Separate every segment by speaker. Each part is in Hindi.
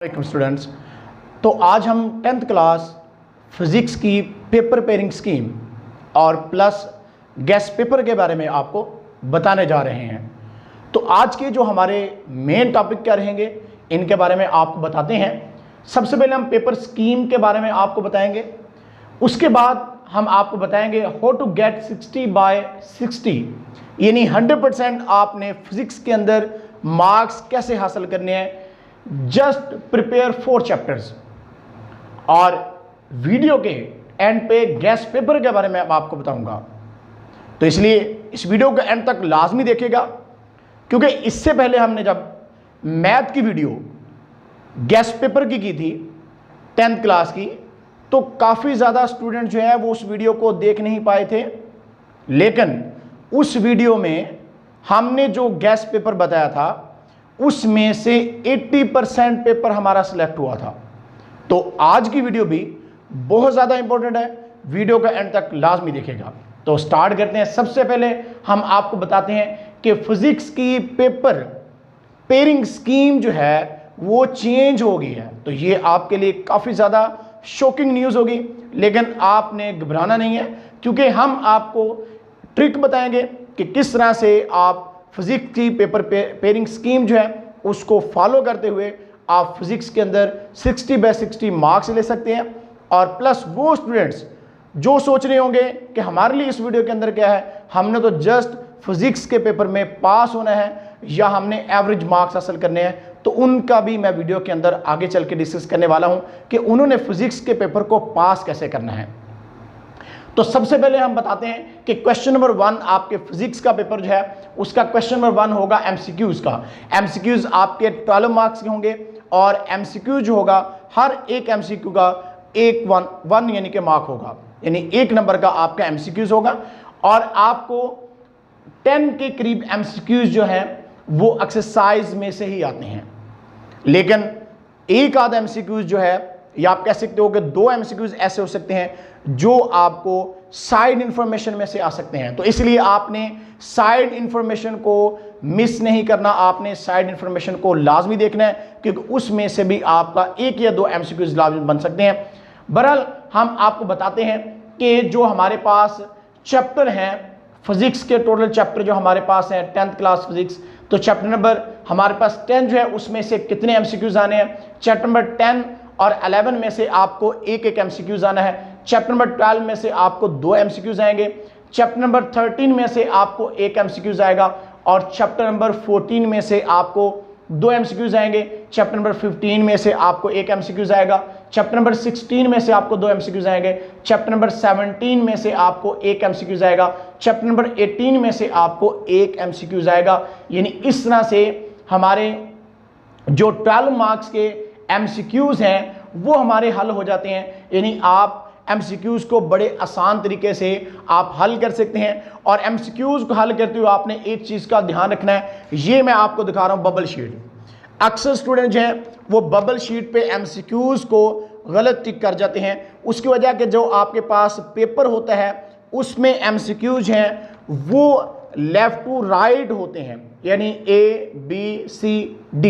Speaker 1: वालेकुम स्टूडेंट्स। तो आज हम 10th क्लास फिज़िक्स की पेपर पेयरिंग स्कीम और प्लस गेस्ट पेपर के बारे में आपको बताने जा रहे हैं। तो आज के जो हमारे मेन टॉपिक क्या रहेंगे इनके बारे में आपको बताते हैं। सबसे पहले हम पेपर स्कीम के बारे में आपको बताएंगे, उसके बाद हम आपको बताएंगे हाउ टू गेट 60/60 यानी 100% आपने फिज़िक्स के अंदर मार्क्स कैसे हासिल करने हैं। जस्ट प्रिपेयर 4 चैप्टर्स और वीडियो के एंड पे गेस्ट पेपर के बारे में आपको बताऊंगा। तो इसलिए इस वीडियो को एंड तक लाजमी देखिएगा, क्योंकि इससे पहले हमने जब मैथ की वीडियो गेस्ट पेपर की थी 10th क्लास की, तो काफ़ी ज़्यादा स्टूडेंट जो है वो उस वीडियो को देख नहीं पाए थे। लेकिन उस वीडियो में हमने जो गेस्ट पेपर बताया था उसमें से 80% पेपर हमारा सिलेक्ट हुआ था। तो आज की वीडियो भी बहुत ज़्यादा इंपॉर्टेंट है, वीडियो का एंड तक लाजमी देखेगा। तो स्टार्ट करते हैं। सबसे पहले हम आपको बताते हैं कि फिज़िक्स की पेपर पेयरिंग स्कीम जो है वो चेंज हो गई है। तो ये आपके लिए काफ़ी ज़्यादा शॉकिंग न्यूज़ होगी, लेकिन आपने घबराना नहीं है, क्योंकि हम आपको ट्रिक बताएंगे कि किस तरह से आप फिज़िक्स की पेपर पेयरिंग स्कीम जो है उसको फॉलो करते हुए आप फिज़िक्स के अंदर 60/60 मार्क्स ले सकते हैं। और प्लस वो स्टूडेंट्स जो सोच रहे होंगे कि हमारे लिए इस वीडियो के अंदर क्या है, हमने तो जस्ट फिज़िक्स के पेपर में पास होना है या हमने एवरेज मार्क्स हासिल करने हैं, तो उनका भी मैं वीडियो के अंदर आगे चल के डिस्कस करने वाला हूं कि उन्होंने फिज़िक्स के पेपर को पास कैसे करना है। तो सबसे पहले हम बताते हैं कि क्वेश्चन नंबर 1 आपके फिजिक्स का पेपर जो है उसका क्वेश्चन नंबर 1 होगा एमसीक्यूज का। एमसीक्यूज आपके 12 मार्क्स के होंगे और एमसीक्यू जो होगा हर एक एमसीक्यू का वन यानी कि मार्क होगा, यानी 1 नंबर का आपका एमसीक्यूज होगा। और आपको 10 के करीब एमसीक्यूज जो है वो एक्सरसाइज में से ही आते हैं, लेकिन एक आध एमसीक्यूज जो है या आप कह सकते हो कि 2 एमसीक्यूज ऐसे हो सकते हैं जो आपको साइड इंफॉर्मेशन में से आ सकते हैं। तो इसलिए आपने साइड इंफॉर्मेशन को मिस नहीं करना, आपने साइड इंफॉर्मेशन को लाजमी देखना है, क्योंकि उसमें से भी आपका 1 या 2 एमसीक्यूज लाजमी बन सकते हैं। बहरहाल हम आपको बताते हैं कि जो हमारे पास चैप्टर हैं फिजिक्स के, टोटल चैप्टर जो हमारे पास हैं 10th क्लास फिजिक्स, तो चैप्टर नंबर हमारे पास 10 जो है उसमें से कितने एमसीक्यूज आने हैं। चैप्टर नंबर 10 और 11 में से आपको 1 एमसीक्यूज आना है। चैप्टर नंबर 12 में से आपको 2 एमसीक्यूज आएंगे। चैप्टर नंबर 13 में से आपको 1 एमसीक्यूज आएगा और चैप्टर नंबर 14 में से आपको 2 एमसीक्यूज आएंगे। चैप्टर नंबर 15 में से आपको 1 एमसीक्यूज आएगा। चैप्टर नंबर 16 में से आपको 2 एमसीक्यूज आएंगे। चैप्टर नंबर 17 में से आपको 1 एमसीक्यूज आएगा। चैप्टर नंबर 18 में से आपको 1 एमसीक्यूज आएगा। यानी इस तरह से हमारे जो 12 मार्क्स के एमसीक्यूज हैं वो हमारे हल हो जाते हैं। यानी आप एमसीक्यूज को बड़े आसान तरीके से आप हल कर सकते हैं। और एमसीक्यूज को हल करते हुए आपने एक चीज़ का ध्यान रखना है, ये मैं आपको दिखा रहा हूँ बबल शीट। अक्सर स्टूडेंट जो हैं वो बबल शीट पे एमसीक्यूज को गलत टिक कर जाते हैं। उसकी वजह कि जो आपके पास पेपर होता है उसमें एमसीक्यूज हैं वो लेफ्ट टू राइट होते हैं, यानी ABCD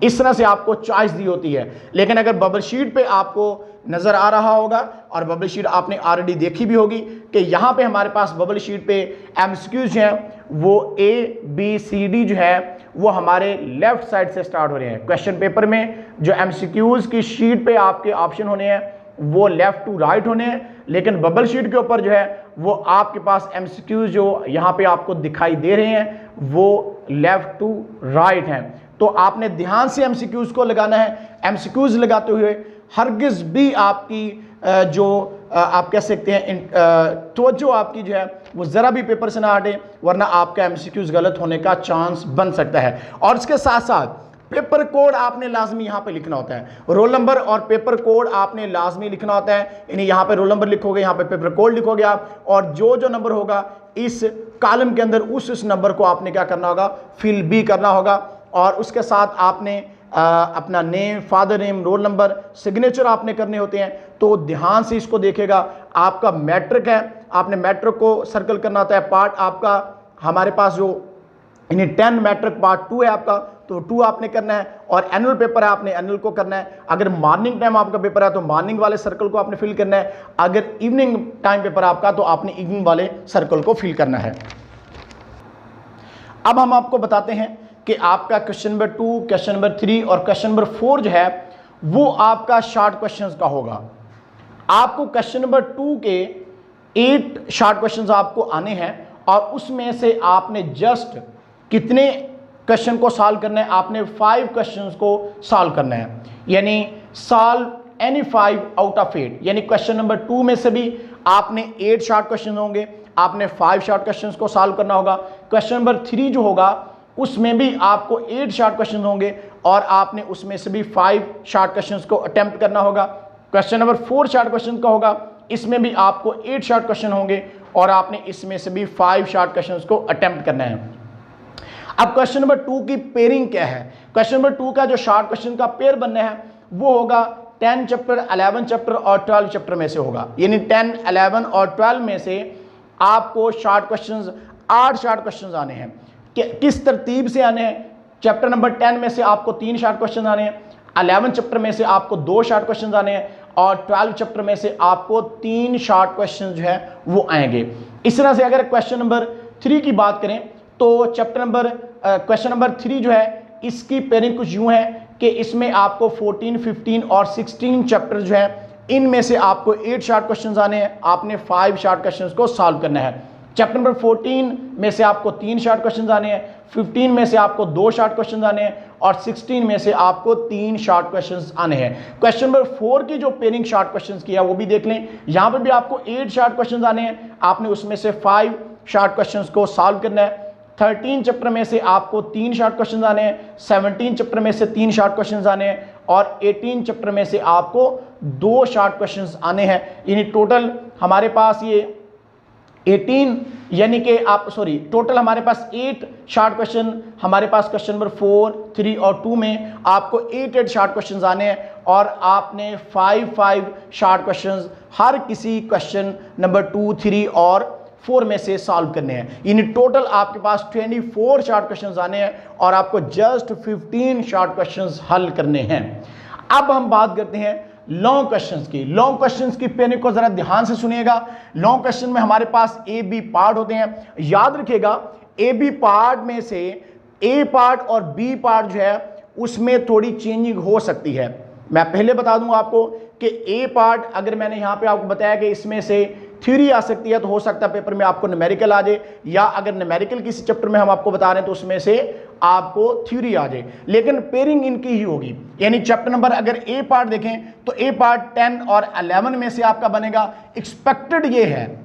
Speaker 1: इस तरह से आपको चॉइस दी होती है। लेकिन अगर बबल शीट पे आपको नज़र आ रहा होगा, और बबल शीट आपने ऑलरेडी देखी भी होगी कि यहाँ पे हमारे पास बबल शीट पे एमसीक्यूज हैं वो ABCD जो है वो हमारे लेफ्ट साइड से स्टार्ट हो रहे हैं। क्वेश्चन पेपर में जो एमसीक्यूज की शीट पे आपके ऑप्शन होने हैं वो लेफ्ट टू राइट होने हैं, लेकिन बबल शीट के ऊपर जो है वो आपके पास एमसीक्यूज जो यहाँ पे आपको दिखाई दे रहे हैं वो लेफ्ट टू राइट हैं। तो आपने ध्यान से एमसीक्यूज को लगाना है। एमसीक्यूज लगाते हुए हरगिज़ भी आपकी जो आप कह सकते हैं तवज्जो आपकी जो है वो ज़रा भी पेपर से ना हटे, वरना आपका एमसीक्यूज गलत होने का चांस बन सकता है। और इसके साथ साथ पेपर कोड आपने लाजमी यहाँ पे लिखना होता है। रोल नंबर और पेपर कोड आपने लाजमी लिखना होता है। यानी यहाँ पे रोल नंबर लिखोगे, यहाँ पे पेपर कोड लिखोगे आप, और जो नंबर होगा इस कॉलम के अंदर उस नंबर को आपने क्या करना होगा, फिल भी करना होगा। और उसके साथ आपने अपना name, father name, roll number, signature आपने करने होते हैं। तो ध्यान से इसको देखेगा। आपका मैट्रिक है, आपने मैट्रिक को सर्कल करना होता है। पार्ट आपका हमारे पास जो यानी 10 मैट्रिक पार्ट 2 है आपका, तो 2 आपने करना है, और एनुअल पेपर है आपने एनुअल को करना है। अगर मॉर्निंग टाइम आपका पेपर है तो मॉर्निंग वाले सर्कल को आपने फिल करना है, अगर इवनिंग टाइम पेपर आपका तो आपने इवनिंग वाले सर्कल को फिल करना है। अब हम आपको बताते हैं कि आपका क्वेश्चन नंबर 2, क्वेश्चन नंबर 3 और क्वेश्चन नंबर 4 जो है वो आपका शॉर्ट क्वेश्चंस का होगा। आपको क्वेश्चन नंबर 2 के 8 शॉर्ट क्वेश्चंस आपको आने हैं, और उसमें से आपने जस्ट कितने क्वेश्चन को सॉल्व करना है, आपने 5 क्वेश्चंस को सॉल्व करना है, यानी सॉल्व एनी 5 आउट ऑफ 8। यानी क्वेश्चन नंबर 2 में से भी आपने 8 शॉर्ट क्वेश्चन होंगे, आपने 5 शॉर्ट क्वेश्चंस को सॉल्व करना होगा। क्वेश्चन नंबर 3 जो होगा उसमें भी आपको 8 शॉर्ट क्वेश्चन होंगे, और आपने उसमें से भी 5 शॉर्ट क्वेश्चंस को अटेम्प्ट करना होगा। क्वेश्चन नंबर 4 शॉर्ट क्वेश्चन का होगा, इसमें भी आपको 8 शॉर्ट क्वेश्चन होंगे, और आपने इसमें से भी 5 शॉर्ट क्वेश्चंस को अटेम्प्ट करना है। अब क्वेश्चन नंबर 2 की पेयरिंग क्या है? क्वेश्चन नंबर 2 का जो शॉर्ट क्वेश्चन का पेयर बनना है वो होगा 10 चैप्टर, 11 चैप्टर और 12 चैप्टर में से होगा। यानी 10, 11 और 12 में से आपको शॉर्ट क्वेश्चंस 8 शॉर्ट क्वेश्चंस आने हैं। किस तरतीब से आने हैं? चैप्टर नंबर 10 में से आपको 3 शॉर्ट क्वेश्चन आने हैं, 11 चैप्टर में से आपको 2 शॉर्ट क्वेश्चन आने हैं, और 12 चैप्टर में से आपको 3 शॉर्ट क्वेश्चन जो है वो आएंगे। इस तरह से अगर क्वेश्चन नंबर 3 की बात करें तो क्वेश्चन नंबर 3 जो है इसकी पेयरिंग कुछ यूं है कि इसमें आपको 14, 15 और 16 चैप्टर जो है इनमें से आपको 8 शॉर्ट क्वेश्चंस आने हैं, आपने 5 शॉर्ट क्वेश्चंस को सॉल्व करना है। चैप्टर नंबर 14 में से आपको 3 शॉर्ट क्वेश्चंस आने हैं, 15 में से आपको 2 शॉर्ट क्वेश्चंस आने हैं, और 16 में से आपको 3 शॉर्ट क्वेश्चंस आने हैं। क्वेश्चन नंबर 4 की जो पेयरिंग शॉर्ट क्वेश्चंस की है वो भी देख लें। यहां पर भी आपको 8 शॉर्ट क्वेश्चंस आने हैं, आपने उसमें से 5 शॉर्ट क्वेश्चंस को सॉल्व करना है। 13 चैप्टर में से आपको 3 शॉर्ट क्वेश्चंस आने हैं, 17 चैप्टर में से 3 शॉर्ट क्वेश्चंस आने हैं, और 18 चैप्टर में से आपको 2 शॉर्ट क्वेश्चंस आने हैं। यानी टोटल हमारे पास ये 18, यानी कि टोटल हमारे पास 8 शॉर्ट क्वेश्चन हमारे पास क्वेश्चन नंबर 4, 3 और 2 में आपको 8 शॉर्ट क्वेश्चंस आने हैं, और आपने 5 शॉर्ट क्वेश्चंस हर किसी क्वेश्चन नंबर 2, 3 और 4 में से सॉल्व करने हैं। यानी टोटल आपके पास 24 शॉर्ट क्वेश्चंस आने हैं, और आपको जस्ट 15 शॉर्ट क्वेश्चंस हल करने हैं। अब हम बात करते हैं लॉन्ग क्वेश्चंस की। लॉन्ग क्वेश्चंस की पेयरिंग को जरा ध्यान से सुनिएगा। लॉन्ग क्वेश्चन में हमारे पास ए बी पार्ट होते हैं। याद रखिएगा ए बी पार्ट में से ए पार्ट और बी पार्ट जो है उसमें थोड़ी चेंजिंग हो सकती है। मैं पहले बता दूं आपको कि ए पार्ट अगर मैंने यहां पे आपको बताया कि इसमें से थ्योरी आ सकती है, तो हो सकता है पेपर में आपको न्यूमेरिकल आ जाए, या अगर न्यूमेरिकल किसी चैप्टर में हम आपको बता रहे हैं तो उसमें से आपको थ्योरी आ जाए, लेकिन पेयरिंग इनकी ही होगी। यानी चैप्टर नंबर अगर ए पार्ट देखें तो ए पार्ट 10 और 11 में से आपका बनेगा। एक्सपेक्टेड ये है,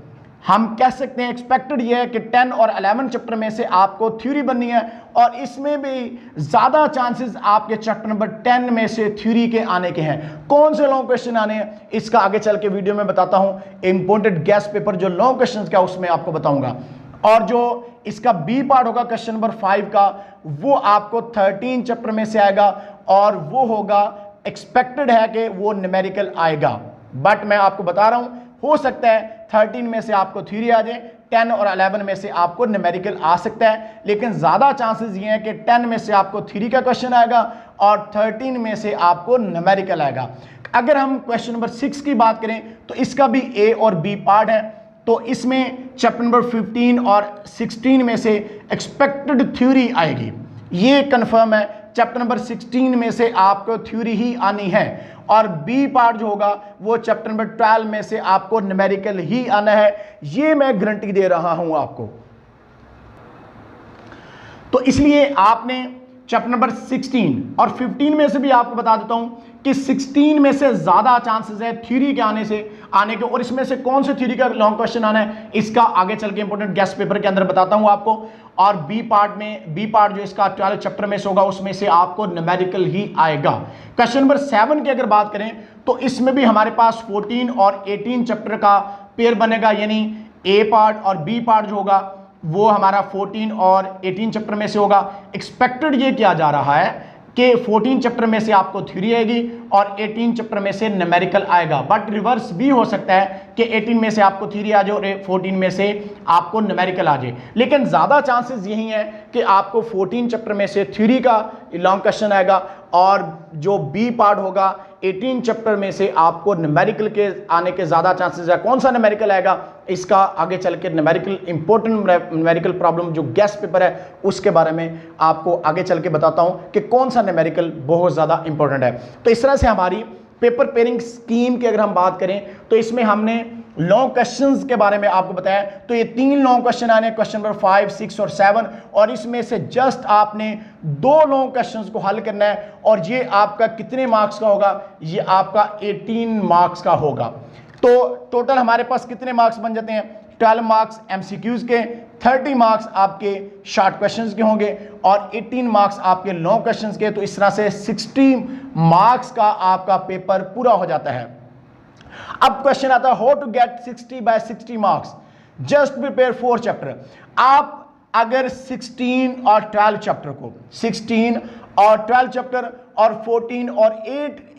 Speaker 1: हम कह सकते हैं एक्सपेक्टेड ये है कि 10 और 11 चैप्टर में से आपको थ्योरी बननी है, और इसमें भी ज़्यादा चांसेस आपके चैप्टर नंबर 10 में से थ्योरी के आने के हैं। कौन से लॉन्ग क्वेश्चन आने हैं इसका आगे चल के वीडियो में बताता हूं। इंपॉर्टेंट गैस पेपर जो लॉन्ग क्वेश्चन का उसमें आपको बताऊंगा। और जो इसका बी पार्ट होगा क्वेश्चन नंबर 5 का, वो आपको 13 चैप्टर में से आएगा, और वो होगा एक्सपेक्टेड है कि वो न्यूमेरिकल आएगा, बट मैं आपको बता रहा हूं हो सकता है 13 में से आपको थ्योरी आ जाए, 10 और 11 में से आपको न्यूमेरिकल आ सकता है, लेकिन ज़्यादा चांसेस ये हैं कि 10 में से आपको थ्योरी का क्वेश्चन आएगा और 13 में से आपको न्यूमेरिकल आएगा। अगर हम क्वेश्चन नंबर 6 की बात करें तो इसका भी ए और बी पार्ट है, तो इसमें चैप्टर नंबर 15 और 16 में से एक्सपेक्टेड थ्योरी आएगी, ये कंफर्म है। चैप्टर नंबर 16 में से आपको थ्योरी ही आनी है, और बी पार्ट जो होगा वो चैप्टर नंबर 12 में से आपको न्यूमेरिकल ही आना है, ये मैं गारंटी दे रहा हूं आपको। तो इसलिए आपने चैप्टर नंबर 16 और 15 में से भी आपको बता देता हूं कि 16 में से ज्यादा चांसेस है थ्योरी के आने के, और इसमें से कौन से थ्योरी का लॉन्ग क्वेश्चन आना है इसका आगे चल के इंपॉर्टेंट गेस्ट पेपर के अंदर बताता हूं आपको। और बी पार्ट जो इसका 12 चैप्टर में से होगा उसमें से आपको न्यूमेरिकल ही आएगा। क्वेश्चन नंबर 7 की अगर बात करें तो इसमें भी हमारे पास 14 और 18 चैप्टर का पेयर बनेगा, यानी ए पार्ट और बी पार्ट जो होगा वो हमारा 14 और 18 चैप्टर में से होगा। एक्सपेक्टेड ये किया जा रहा है कि 14 चैप्टर में से आपको थ्योरी आएगी और 18 चैप्टर में से न्यूमेरिकल आएगा, बट रिवर्स भी हो सकता है कि 18 में से आपको थ्योरी आ जाए और 14 में से आपको न्यूमेरिकल आ जाए। लेकिन ज़्यादा चांसेस यही हैं कि आपको 14 चैप्टर में से थ्योरी का लॉन्ग क्वेश्चन आएगा और जो बी पार्ट होगा 18 चैप्टर में से आपको न्यूमेरिकल के आने के ज़्यादा चांसेस है। कौन सा न्यूमेरिकल आएगा, इसका आगे चल के न्यूमेरिकल इंपॉर्टेंट न्यूमेरिकल प्रॉब्लम जो गेस्ट पेपर है उसके बारे में आपको आगे चल के बताता हूं कि कौन सा न्यूमेरिकल बहुत ज़्यादा इंपॉर्टेंट है। तो इस तरह से हमारी पेपर पेयरिंग स्कीम की अगर हम बात करें तो इसमें हमने लॉन्ग क्वेश्चंस के बारे में आपको बताया। तो ये 3 लॉन्ग क्वेश्चन आने, क्वेश्चन नंबर 5, 6 और 7, और इसमें से जस्ट आपने 2 लॉन्ग क्वेश्चंस को हल करना है और ये आपका कितने मार्क्स का होगा, ये आपका 18 मार्क्स का होगा। तो टोटल हमारे पास कितने मार्क्स बन जाते हैं, 12 मार्क्स एमसीक्यूज के, 30 मार्क्स आपके शॉर्ट क्वेश्चंस के होंगे और 18 मार्क्स आपके लॉन्ग क्वेश्चंस के। तो इस तरह से 60 मार्क्स का आपका पेपर पूरा हो जाता है। अब क्वेश्चन आता है how to get 60 by 60 marks, just prepare 4 chapter. आप अगर 16 और 12 चैप्टर को 16 और 12 चैप्टर और 14 और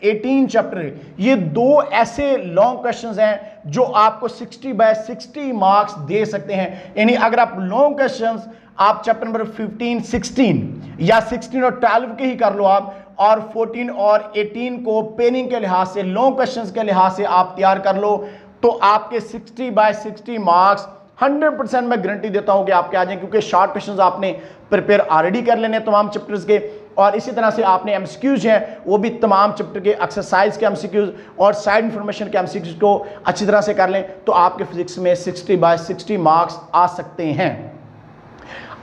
Speaker 1: 18 चैप्टर, ये 2 ऐसे लॉन्ग क्वेश्चंस हैं जो आपको 60 by 60 मार्क्स दे सकते हैं। यानी अगर आप लॉन्ग क्वेश्चंस आप चैप्टर नंबर 15, 16 या 16 और 12 के ही कर लो आप, और 14 और 18 को पेनिंग के लिहाज से, लॉन्ग क्वेश्चंस के लिहाज से आप तैयार कर लो, तो आपके 60 by 60 मार्क्स 100% मैं गारंटी देता हूं कि आपके आ जाएंगे, क्योंकि शॉर्ट क्वेश्चंस आपने प्रिपेयर ऑलरेडी कर लेने तमाम चैप्टर्स के, और इसी तरह से आपने एमसीक्यूज हैं वो भी तमाम चैप्टर के एक्सरसाइज के एमसीक्यूज और साइड इंफॉर्मेशन के एमसीक्यूज को अच्छी तरह से कर लें, तो आपके फिजिक्स में 60 by 60 मार्क्स आ सकते हैं।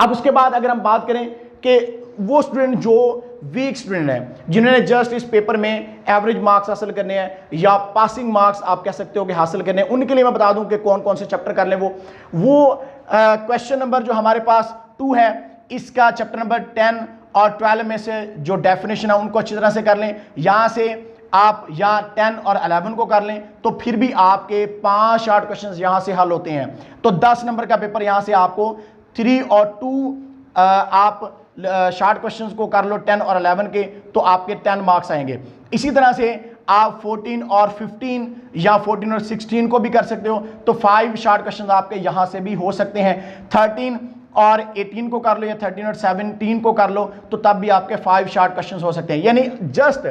Speaker 1: अब उसके बाद अगर हम बात करें कि वो स्टूडेंट जो वीक स्टूडेंट है, जिन्होंने जस्ट इस पेपर में एवरेज मार्क्स हासिल करने हैं या पासिंग मार्क्स आप कह सकते हो कि हासिल करने हैं, उनके लिए मैं बता दूं कि कौन कौन से चैप्टर कर लें। वो क्वेश्चन नंबर जो हमारे पास 2 है, इसका चैप्टर नंबर 10 और 12 में से जो डेफिनेशन है उनको अच्छी तरह से कर लें। यहाँ से आप या 10 और 11 को कर लें तो फिर भी आपके 5 शॉर्ट क्वेश्चंस यहाँ से हल होते हैं। तो 10 नंबर का पेपर यहाँ से आपको 3 और 2 आप शॉर्ट क्वेश्चंस को कर लो 10 और 11 के, तो आपके 10 मार्क्स आएंगे। इसी तरह से आप 14 और 15 या 14 और 16 को भी कर सकते हो, तो 5 शॉर्ट क्वेश्चंस आपके यहाँ से भी हो सकते हैं। 13 और 18 को कर लो या 13 और 17 को कर लो, तो तब भी आपके 5 शॉर्ट क्वेश्चंस हो सकते हैं। यानी जस्ट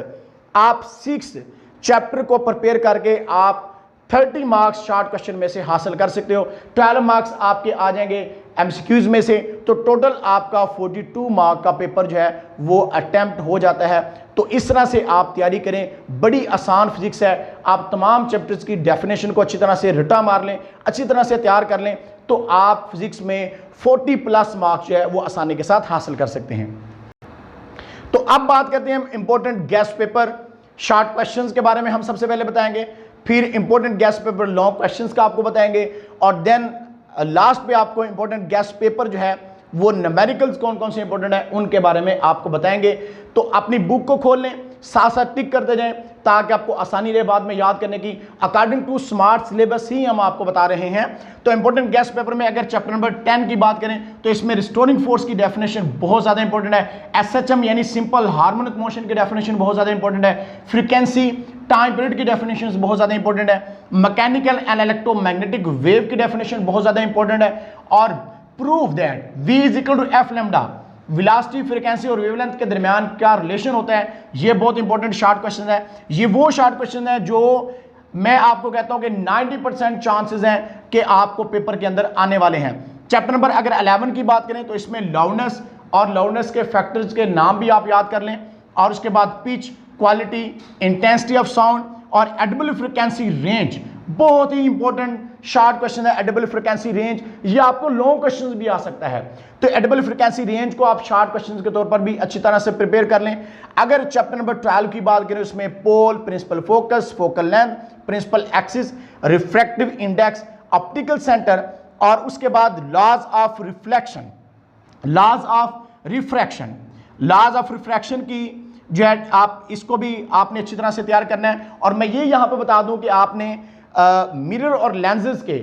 Speaker 1: आप 6 चैप्टर को प्रिपेयर करके आप 30 मार्क्स शॉर्ट क्वेश्चन में से हासिल कर सकते हो। 12 मार्क्स आपके आ जाएंगे एमसीक्यूज में से, तो टोटल आपका 42 मार्क का पेपर जो है वो अटेम्प्ट हो जाता है। तो इस तरह से आप तैयारी करें, बड़ी आसान फिजिक्स है। आप तमाम चैप्टर्स की डेफिनेशन को अच्छी तरह से रटा मार लें, अच्छी तरह से तैयार कर लें, तो आप फिजिक्स में 40+ मार्क्स जो है वो आसानी के साथ हासिल कर सकते हैं। तो अब बात करते हैं हम important guest paper short questions के बारे में। हम सबसे पहले बताएंगे, फिर important guest paper long questions का आपको बताएंगे, और देन लास्ट पे आपको इंपॉर्टेंट गेस्ट पेपर जो है वो न्यूमेरिकल्स कौन कौन से इंपॉर्टेंट है उनके बारे में आपको बताएंगे। तो अपनी बुक को खोल लें, साथ साथ टिक करते जाएं ताकि आपको आसानी रहे बाद में याद करने की। अकॉर्डिंग टू स्मार्ट सिलेबस ही हम आपको बता रहे हैं। तो इंपॉर्टेंट गेस्ट पेपर में अगर चैप्टर नंबर 10 की बात करें तो इसमें रिस्टोरिंग फोर्स की डेफिनेशन बहुत ज़्यादा इंपॉर्टेंट है। एसएचएम यानी सिंपल हार्मोनिक मोशन की डेफिनेशन बहुत ज़्यादा इंपॉर्टेंट है। फ्रीक्वेंसी टाइम पीरियड की डेफिनेशन बहुत ज़्यादा इंपॉर्टेंट है। मैकेनिकल एंड इलेक्ट्रोमैग्नेटिक वेव की डेफिनेशन बहुत ज़्यादा इंपॉर्टेंट है। और prove that V is equal to F lambda, velocity, frequency और वेवलेंथ के दरमियान क्या रिलेशन होता है, ये बहुत इंपॉर्टेंट शॉर्ट क्वेश्चन है। ये वो शॉर्ट क्वेश्चन है जो मैं आपको कहता हूं कि 90% चांसेस हैं कि आपको पेपर के अंदर आने वाले हैं। चैप्टर नंबर अगर 11 की बात करें तो इसमें लाउडनेस और लाउडनेस के फैक्टर्स के नाम भी आप याद कर लें, और उसके बाद pitch, quality, intensity of sound और एडिबल फ्रीक्वेंसी रेंज, बहुत ही इंपॉर्टेंट शॉर्ट क्वेश्चन है। एडिबल फ्रीक्वेंसी रेंज ये आपको लॉन्ग क्वेश्चंस भी आ सकता है, तो एडिबल फ्रीक्वेंसी रेंज को आप शॉर्ट क्वेश्चंस के तौर पर भी अच्छी तरह से प्रिपेयर कर लें। अगर चैप्टर नंबर 12 की बात करें उसमें pole, principal focus, focal length, principal axis, refractive index, optical centre, और उसके बाद laws of reflection, laws of refraction, laws of refraction की जो है आप इसको भी आपने अच्छी तरह से तैयार करना है। और मैं ये यहाँ पे बता दूं कि आपने मिरर और लेंसेज के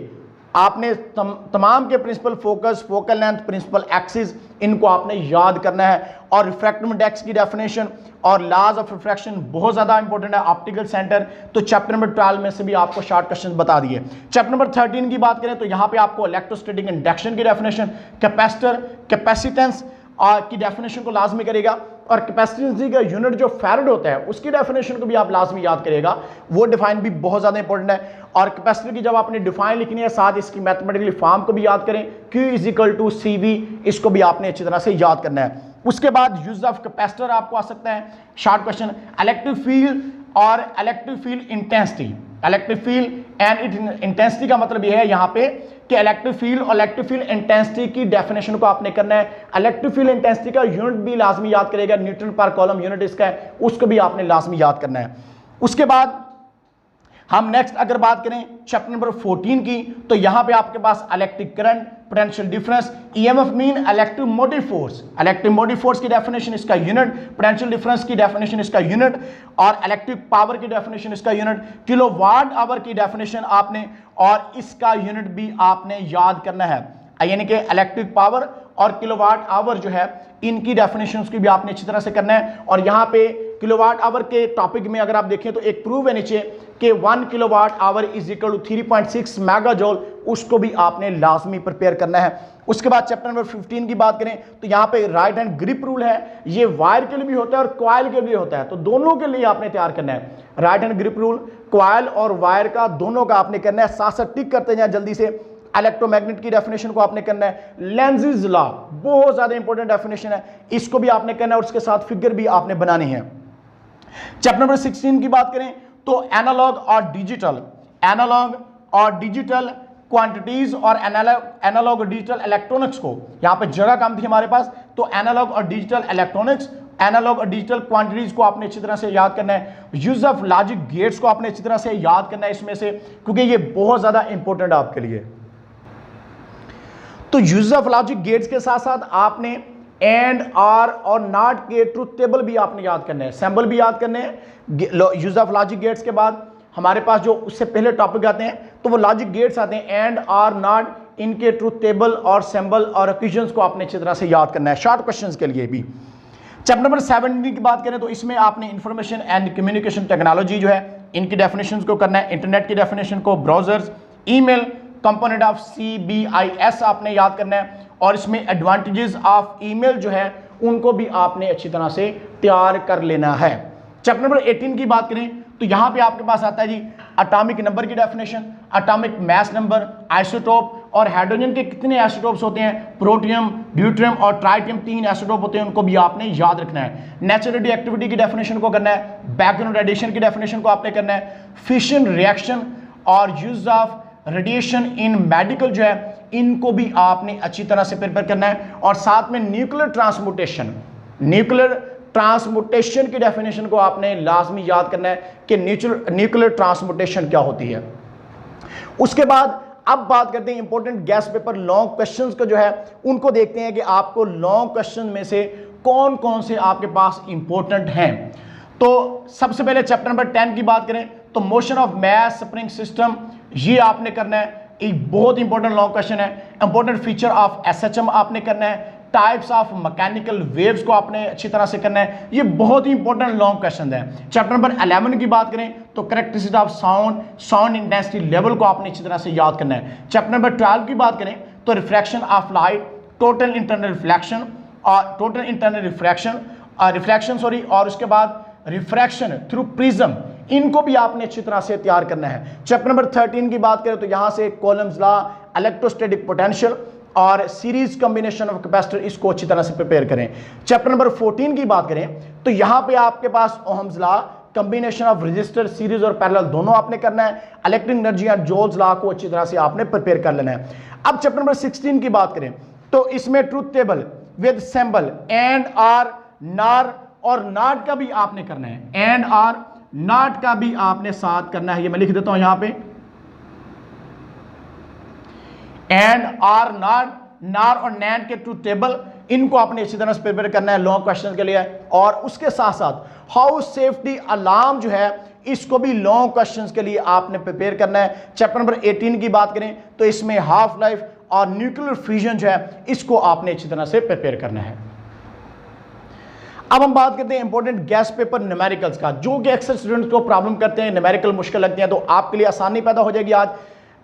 Speaker 1: आपने तमाम के principal focus, focal length, principal axis, इनको आपने याद करना है। और रिफ्रैक्टिव इंडेक्स की डेफिनेशन और लॉज ऑफ रिफ्रैक्शन बहुत ज़्यादा इंपॉर्टेंट है। ऑप्टिकल सेंटर तो चैप्टर नंबर 12 में से भी आपको शॉर्ट क्वेश्चन बता दिए। चैप्टर नंबर 13 की बात करें तो यहाँ पे आपको इलेक्ट्रोस्टैटिक इंडक्शन की डेफिनेशन, कैपेसिटर, कैपेसिटेंस की डेफिनेशन को लाजमी करेगा, और कैपेसिटेंस का यूनिट जो फैराड होता है उसकी डेफिनेशन को भी आप लाजमी याद करेगा, वो डिफाइन भी बहुत ज़्यादा इंपॉर्टेंट है। और कैपेसिटर की जब आपने डिफाइन लिखनी है, साथ इसकी मैथमेटिकली फॉर्म को भी याद करें, Q = CV, इसको भी आपने अच्छी तरह से याद करना है। उसके बाद यूज ऑफ कैपेसिटर आपको आ सकता है शॉर्ट क्वेश्चन, इलेक्ट्रिक फील्ड और electric field intensity. Electric field and intensity का मतलब यह है यहाँ पे कि इलेक्ट्रिक फील्ड और इलेक्ट्रिक फील्ड इंटेंसिटी की डेफिनेशन को आपने करना है। इलेक्ट्रिक फील्ड इंटेंसिटी का यूनिट भी लाजमी याद करेगा, न्यूटन पर कॉलम यूनिट इसका है, उसको भी आपने लाजमी याद करना है। उसके बाद हम नेक्स्ट अगर बात करें चैप्टर नंबर 14 की, तो यहां पे आपके पास electric current, potential difference, EMF mean electric motive force, electric motive force की डेफिनेशन इसका यूनिट, पोटेंशियल डिफरेंस की डेफिनेशन इसका यूनिट, और इलेक्ट्रिक पावर की डेफिनेशन इसका यूनिट, किलोवाट आवर की डेफिनेशन आपने और इसका यूनिट भी आपने याद करना है। यानी कि इलेक्ट्रिक पावर और किलोवाट आवर जो है इनकी डेफिनेशंस की भी आपने अच्छी तरह से करना है। और यहाँ पे किलोवाट आवर के टॉपिक में अगर आप देखें तो एक प्रूव है नीचे कि 1 किलोवाट आवर = 3.6 मेगाजोल, उसको भी आपने लाजमी प्रिपेयर करना है। उसके बाद चैप्टर नंबर 15 की बात करें तो यहाँ पे राइट हैंड ग्रिप रूल है, ये वायर के लिए भी होता है और कॉइल के लिए होता है, तो दोनों के लिए आपने तैयार करना है। Right hand grip rule coil और वायर का दोनों का आपने करना है, साथ साथ टिक करते जाए जल्दी से। इलेक्ट्रोमैग्नेट की डेफिनेशन को आपने करना है। लेंज़ेस लॉ बहुत ज्यादा इंपॉर्टेंट डेफिनेशन है, इसको भी आपने करना है और उसके साथ फिगर भी आपने बनानी है। चैप्टर नंबर 16 की बात करें तो एनालॉग और डिजिटल, एनालॉग और डिजिटल क्वांटिटीज और एनालॉग और डिजिटल इलेक्ट्रॉनिक्स को यहां पे जगह कम थी हमारे पास, तो एनालॉग और डिजिटल इलेक्ट्रॉनिक्स, एनालॉग और डिजिटल क्वांटिटीज को आपने अच्छी तरह से याद करना है। यूज ऑफ लॉजिक गेट्स को आपने अच्छी तरह से याद करना है इसमें से, क्योंकि ये बहुत ज्यादा इंपॉर्टेंट है आपके लिए। तो यूज ऑफ लॉजिक गेट्स के साथ साथ आपने एंड, आर और नॉट के ट्रुथ टेबल भी आपने याद करने हैं, सिंबल भी याद करने हैं। यूज ऑफ लॉजिक गेट्स के बाद हमारे पास जो उससे पहले टॉपिक आते हैं तो वो लॉजिक गेट्स आते हैं, एंड, आर, नॉट, इनके ट्रुथ टेबल और सिंबल और इक्वेशंस को आपने अच्छी तरह से याद करना है शॉर्ट क्वेश्चंस के लिए भी। चैप्टर नंबर 17 की बात करें तो इसमें आपने इंफॉर्मेशन एंड कम्युनिकेशन टेक्नोलॉजी जो है इनकी डेफिनेशंस को करना है, इंटरनेट की डेफिनेशन को, browsers, email, component of CBIS आपने याद करना है, और इसमें एडवांटेजेस ऑफ ईमेल जो है उनको भी आपने अच्छी तरह से तैयार कर लेना है। चैप्टर नंबर 18 की बात करें तो यहां पे आपके पास आता है जी एटॉमिक नंबर की definition, atomic mass number, isotope, और हाइड्रोजन के कितने आइसोटोप्स होते हैं, प्रोटियम, ड्यूट्रियम और ट्राइटियम, 3 आइसोटोप होते हैं, उनको भी आपने याद रखना है। नेचुरल रिएक्टिविटी की डेफिनेशन को करना है, बैकग्राउंड रेडिएशन की डेफिनेशन को आपने करना है, फिशन रिएक्शन और use of radiation in medical जो है इनको भी आपने अच्छी तरह से प्रिपेयर करना है। और साथ में न्यूक्लियर ट्रांसमुटेशन, न्यूक्लियर ट्रांसमुटेशन की डेफिनेशन को आपने लाजमी याद करना है कि न्यूक्लियर ट्रांसमुटेशन क्या होती है। उसके बाद अब बात करते हैं important gas paper long questions को जो है उनको देखते हैं कि आपको लॉन्ग क्वेश्चन में से कौन कौन से आपके पास इंपॉर्टेंट हैं। तो सबसे पहले चैप्टर नंबर 10 की बात करें तो motion of mass spring system, ये आपने करना है, एक बहुत इंपॉर्टेंट लॉन्ग क्वेश्चन है। इंपॉर्टेंट फीचर ऑफ SHM आपने करना है, टाइप्स ऑफ मैकेनिकल वेव्स को आपने अच्छी तरह से करना है, ये बहुत ही इंपॉर्टेंट लॉन्ग क्वेश्चन है। चैप्टर नंबर 11 की बात करें तो characteristics of sound, sound intensity level को आपने अच्छी तरह से याद करना है। चैप्टर नंबर 12 की बात करें तो refraction of light, total internal reflection और टोटल इंटरनल रिफ्लेक्शन और उसके बाद रिफ्रैक्शन थ्रू प्रिज्म, इनको भी आपने अच्छी तरह से तैयार करना है। चैप्टर नंबर 13 की बात करें तो यहां से कॉलम्स लॉ, इलेक्ट्रोस्टैटिक पोटेंशियल और सीरीज कॉम्बिनेशन ऑफ कैपेसिटर, इसको अच्छी तरह से प्रिपेयर करें। चैप्टर नंबर 14 की बात करें तो यहां पे आपके पास ohm's law, combination of resistor, series और पैरेलल दोनों आपने करना है। इलेक्ट्रिक एनर्जी और जूल्स लॉ को अच्छी तरह से आपने प्रिपेयर कर लेना है। अब चैप्टर नंबर 16 की बात करें तो इसमें truth table with symbol and, or, nor और नॉट का भी आपने करना है, एंड, आर, नॉट का भी आपने साथ करना है। ये मैं लिख देता हूं यहां पे, एंड, आर, नॉट, नार और नैंड के ट्रुथ टेबल, इनको आपने अच्छी तरह से प्रिपेयर करना है लॉन्ग क्वेश्चन के लिए। और उसके साथ साथ हाउस सेफ्टी अलार्म जो है इसको भी लॉन्ग क्वेश्चंस के लिए आपने प्रिपेयर करना है। चैप्टर नंबर 18 की बात करें तो इसमें हाफ लाइफ और न्यूक्लियर फ्यूजन जो है इसको आपने अच्छी तरह से प्रिपेयर करना है। अब हम बात करते हैं इंपॉर्टेंट गैस पेपर न्यूमेरिकल्स का, जो कि अक्सर स्टूडेंट्स को प्रॉब्लम करते हैं, न्यूमेरिकल मुश्किल लगते हैं, तो आपके लिए आसानी पैदा हो जाएगी। आज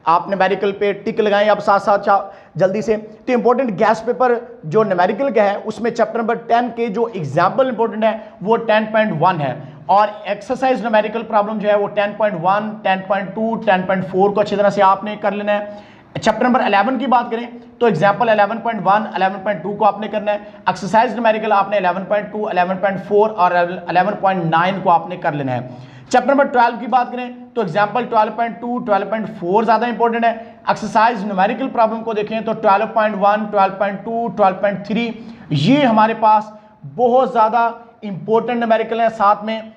Speaker 1: आप न्यूमेरिकल पे टिक लगाएं अब साथ साथ जल्दी से। तो इंपॉर्टेंट गैस पेपर जो न्यूमेरिकल का है उसमें चैप्टर नंबर 10 के जो एग्जाम्पल इंपॉर्टेंट है वो 10.1 है, और एक्सरसाइज न्यूमेरिकल प्रॉब्लम जो है वो 10.1, 10.2, 10.4 को अच्छी तरह से आपने कर लेना है। चैप्टर नंबर 11 की बात करें तो एग्जाम्पल 11.1, 11.2 को आपने करना है। एक्सरसाइज न्यूमेरिकल आपने 11.2, 11.4 और 11.9 को आपने कर लेना है। चैप्टर नंबर 12 की बात करें तो एग्जाम्पल 12.2, 12.4 ज्यादा इंपॉर्टेंट है। एक्सरसाइज न्यूमेरिकल प्रॉब्लम को देखें तो 12.1, 12.2, 12.3 ये हमारे पास बहुत ज्यादा इंपॉर्टेंट न्यूमेरिकल है। साथ में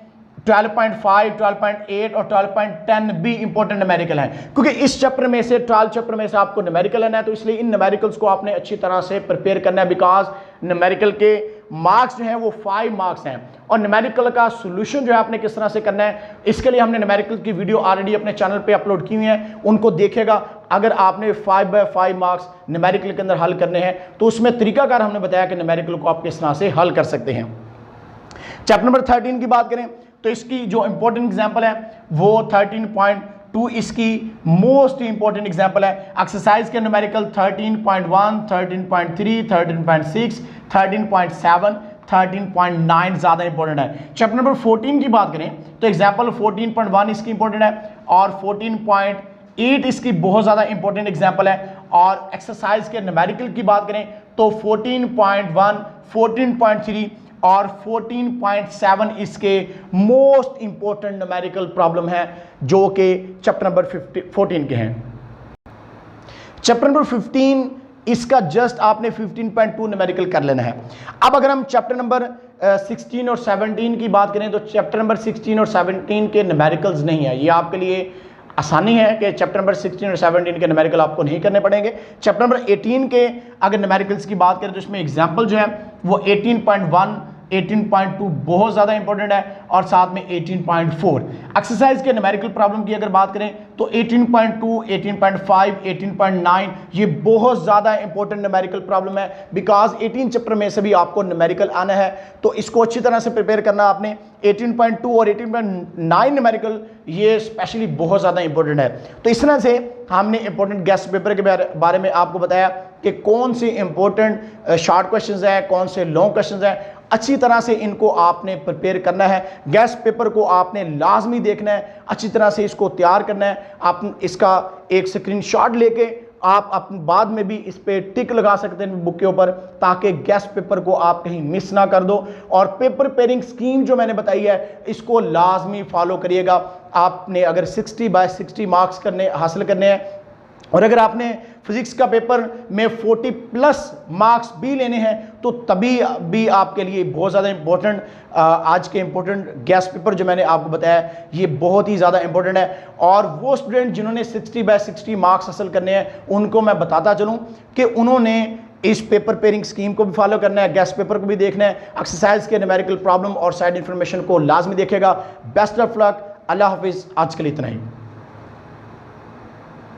Speaker 1: 12.5, 12.8 और 12.10 भी इंपॉर्टेंट न्यूमेरिकल हैं, क्योंकि इस चैप्टर में से 12 चैप्टर में से आपको न्यूमेरिकल लेना है, तो इसलिए इन न्यूमेरिकल्स को आपने अच्छी तरह से प्रिपेयर करना है। बिकॉज न्यूमेरिकल के मार्क्स जो हैं वो 5 मार्क्स हैं, और न्यूमेरिकल का सोल्यूशन जो है आपने किस तरह से करना है इसके लिए हमने न्यूमेरिकल की वीडियो ऑलरेडी अपने चैनल पे अपलोड की हुई है, उनको देखेगा। अगर आपने 5x5 मार्क्स न्यूमेरिकल के अंदर हल करने हैं तो उसमें तरीकाकार हमने बताया कि न्यूमेरिकल को आप किस तरह से हल कर सकते हैं। चैप्टर नंबर 13 की बात करें तो इसकी जो इंपॉर्टेंट एग्जांपल है वो 13.2 इसकी मोस्ट इंपॉर्टेंट एग्जांपल है। एक्सरसाइज के न्यूमेरिकल 13.1, 13.3, 13.6, 13.7, 13.9 ज्यादा इंपॉर्टेंट है। चैप्टर नंबर 14 की बात करें तो एग्जांपल 14.1 इसकी इंपॉर्टेंट है, और 14.8 इसकी बहुत ज्यादा इंपॉर्टेंट एग्जांपल है। और एक्सरसाइज के न्यूमेरिकल की बात करें तो 14.1, 14.3 और 14.7 इसके मोस्ट इंपॉर्टेंट न्यूमेरिकल प्रॉब्लम है, जो कि चैप्टर नंबर 14 के हैं। चैप्टर नंबर 15 इसका जस्ट आपने 15.2 न्यूमेरिकल कर लेना है। अब अगर हम चैप्टर नंबर 16 और 17 की बात करें तो चैप्टर नंबर 16 और 17 के न्यूमेरिकल्स नहीं है। ये आपके लिए आसानी है कि चैप्टर नंबर 16 और 17 के न्यूमेरिकल आपको नहीं करने पड़ेंगे। चैप्टर नंबर 18 के अगर न्यूमेरिकल्स की बात करें तो इसमें एग्जाम्पल जो है वो 18.1, 18.2 बहुत ज़्यादा इंपॉर्टेंट है, और साथ में 18.4। एक्सरसाइज के न्यूमेरिकल प्रॉब्लम की अगर बात करें तो 18.2, 18.5, 18.9 ये बहुत ज़्यादा इंपॉर्टेंट न्यूमेरिकल प्रॉब्लम है। बिकॉज 18 चैप्टर में से भी आपको न्यूमेरिकल आना है, तो इसको अच्छी तरह से प्रिपेयर करना आपने। 18.2 और 18.9 न्यूमेरिकल ये स्पेशली बहुत ज़्यादा इंपॉर्टेंट है। तो इस तरह से हमने इंपॉर्टेंट गेस्ट पेपर के बारे में आपको बताया कि कौन से इंपॉर्टेंट शॉर्ट क्वेश्चंस हैं, कौन से लॉन्ग क्वेश्चंस हैं। अच्छी तरह से इनको आपने प्रिपेयर करना है। गेस्ट पेपर को आपने लाजमी देखना है, अच्छी तरह से इसको तैयार करना है। आप इसका एक स्क्रीनशॉट लेके आप अपने बाद में भी इस पे टिक लगा सकते हैं बुक के ऊपर, ताकि गेस्ट पेपर को आप कहीं मिस ना कर दो। और पेपर पेयरिंग स्कीम जो मैंने बताई है इसको लाजमी फॉलो करिएगा। आपने अगर 60/60 मार्क्स हासिल करने हैं, और अगर आपने फिजिक्स का पेपर में 40+ मार्क्स भी लेने हैं तो तभी भी आपके लिए बहुत ज़्यादा इंपॉर्टेंट आज के इंपॉर्टेंट गेस्ट पेपर जो मैंने आपको बताया ये बहुत ही ज़्यादा इंपॉर्टेंट है। और वो स्टूडेंट जिन्होंने 60/60 मार्क्स हासिल करने हैं उनको मैं बताता चलूँ कि उन्होंने इस पेपर पेयरिंग स्कीम को भी फॉलो करना है, गेस्ट पेपर को भी देखना है, एक्सरसाइज के न्यूमेरिकल प्रॉब्लम और साइड इन्फॉर्मेशन को लाजमी देखेगा। बेस्ट ऑफ लक, अल्लाह हाफिज़। आज के लिए इतना ही।